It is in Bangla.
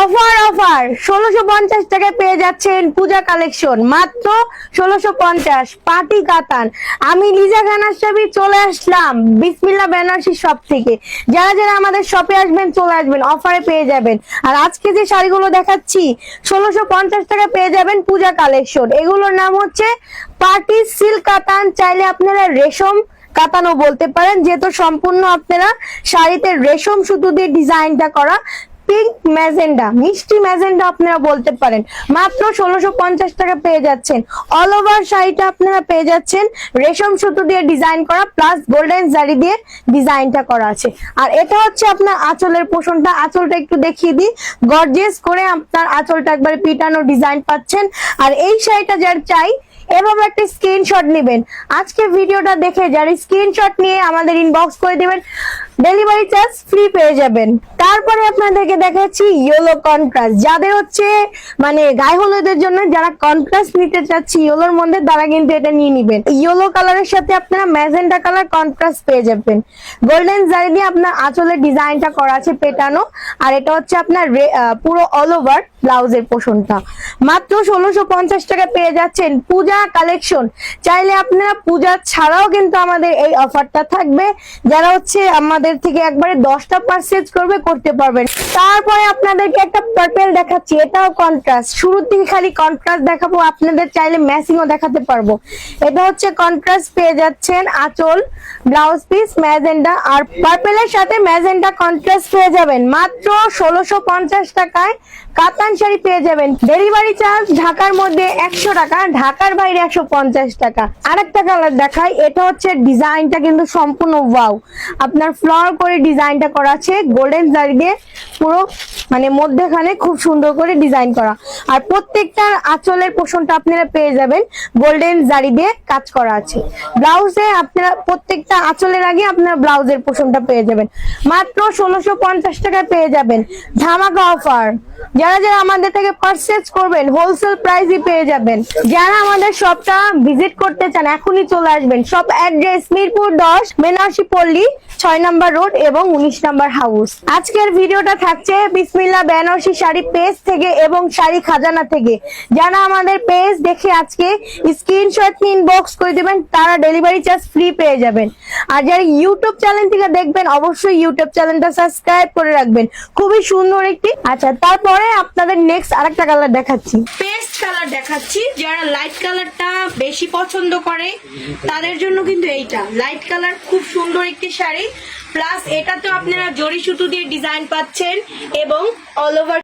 অফার অফার 1650 টাকায় পেয়ে যাচ্ছেন পূজা কালেকশন মাত্র 1650 পার্টি কাতান। আমি লিজা খান আশরাফি চলে আসলাম বিসমিল্লাহ বেনারসি শপ থেকে। যারা যারা আমাদের শপে আসবেন চলে আসবেন, অফারে পেয়ে যাবেন। আর আজকে যে শাড়িগুলো দেখাচ্ছি 1650 টাকা পেয়ে যাবেন পূজা কালেকশন। এগুলোর নাম হচ্ছে পার্টি সিল্ক কাতান। চাইলে আপনারা রেশম কাতানও বলতে পারেন, যেহেতু সম্পূর্ণ আপনারা শাড়িতে রেশম সুতো দিয়ে ডিজাইনটা করা। পিঙ্ক ম্যাজেন্ডা, মিষ্টি ম্যাজেন্ডা আপনারা বলতে পারেন। মাত্র 1650 টাকা পেয়ে যাচ্ছেন। অল ওভার শাড়িটা আপনারা পেয়ে যাচ্ছেন রেশম সুতো দিয়ে ডিজাইন করা, প্লাস গোল্ডেন জারি দিয়ে ডিজাইনটা করা আছে। আর এটা হচ্ছে আপনার আঁচলের পোষণটা। আঁচলটা একটু দেখিয়ে দিই, গর্জিয়াস করে আপনার আঁচলটা একবারে পিটানো ডিজাইন পাচ্ছেন। আর এই শাড়িটা যার চাই এভাবে একটা স্ক্রিনশট নেবেন। আজকে ভিডিওটা দেখে যারা স্ক্রিনশট নিয়ে আমাদের ইনবক্স করে দিবেন, ডেলিভারি চার্জ ফ্রি পেয়ে যাবেন। তারপরে আপনাদেরকে দেখাচ্ছি ইয়েলো কন্ট্রাস্ট। যাদের হচ্ছে মানে গায়ে হলুদের জন্য যারা কন্ট্রাস্ট নিতে চাচ্ছি ইয়েলোর মধ্যে, তারা কিন্তু এটা নিয়ে নিবেন। ইয়েলো কালারের সাথে আপনারা ম্যাজেন্টা কালার কন্ট্রাস্ট পেয়ে যাবেন। গোল্ডেন জারি দিয়ে আপনার আঁচলের ডিজাইনটা করা আছে পেটানো। আর এটা হচ্ছে আপনার পুরো অল ওভার ব্লাউজের পোষণটা। মাত্র 1650 টাকা পেয়ে যাচ্ছেন পূজা কালেকশন। চাইলে আপনারা পূজা ছাড়াও কিন্তু আমাদের এই অফারটা থাকবে। যারা হচ্ছে আমাদের থেকে একবারে 10টা পারচেজ করবে করতে পারবেন। তারপরে আপনাদেরকে একটা পার্পল দেখাচ্ছি, এটাও কন্ট্রাস্ট। শুরুর দিকে খালি কন্ট্রাস্ট দেখাবো, আপনাদের চাইলে ম্যাচিংও দেখাতে পারবো। এটা হচ্ছে কন্ট্রাস্ট পেয়ে যাচ্ছেন আঁচল, ব্লাউজ পিস ম্যাজেন্ডা, আর পার্পলের সাথে ম্যাজেন্ডা কন্ট্রাস্ট পেয়ে যাবেন মাত্র 1650 টাকায়। কাতান শাড়ি পেয়ে যাবেন। ডেলিভারি চার্জ ঢাকার মধ্যে 100 টাকা, ঢাকার বাইরে 150 টাকা। আরেকটা কালার দেখাই, এটা হচ্ছে ডিজাইনটা কিন্তু সম্পূর্ণ ওয়াও। আপনার ফ্লাওয়ার করে ডিজাইনটা করা আছে গোল্ডেন জারি দিয়ে, পুরো মানে মধ্যখানে খুব সুন্দর করে ডিজাইন করা। আর প্রত্যেকটার আঁচলের পোষণটা আপনারা পেয়ে যাবেন গোল্ডেন জারি দিয়ে কাজ করা আছে। ব্লাউজে আপনারা প্রত্যেকটা আঁচলের আগে আপনারা ব্লাউজের পোষণটা পেয়ে যাবেন। মাত্র 1650 টাকায় পেয়ে যাবেন। ধামাকা অফার। যারা যারা আমাদের থেকে পারচেজ করবেন হোলসেল প্রাইসই পেয়ে যাবেন। যারা আমাদের শপটা ভিজিট করতে চান এখনই চলে আসবেন। শপ অ্যাড্রেস মিরপুর 10, বেনারসি পল্লী 6 নম্বর রোড এবং 19 নম্বর হাউস। আজকের ভিডিওটা থাকছে বিসমিল্লাহ বেনারসি শাড়ি পেজ থেকে এবং শাড়ি খাজানা থেকে। যারা আমাদের পেজ দেখে আজকে স্ক্রিনশট নিয়ে ইনবক্স করে দিবেন, তারা ডেলিভারি চার্জ ফ্রি পেয়ে যাবেন। আর যারা ইউটিউব চ্যানেল থেকে দেখবেন অবশ্যই ইউটিউব চ্যানেলটা সাবস্ক্রাইব করে রাখবেন। খুবই সুন্দর একটি। আচ্ছা, তারপরে আপনাদের নেক্সট আরেকটা কালার দেখাচ্ছি, পেস্ট কালার দেখাচ্ছি। যারা লাইট কালারটা বেশি পছন্দ করে তাদের জন্য কিন্তু এইটা লাইট কালার খুব সুন্দর একটি শাড়ি। প্লাস এটাতে আপনারা জরি সুতো দিয়ে ডিজাইন পাচ্ছেন এবং অল ওভার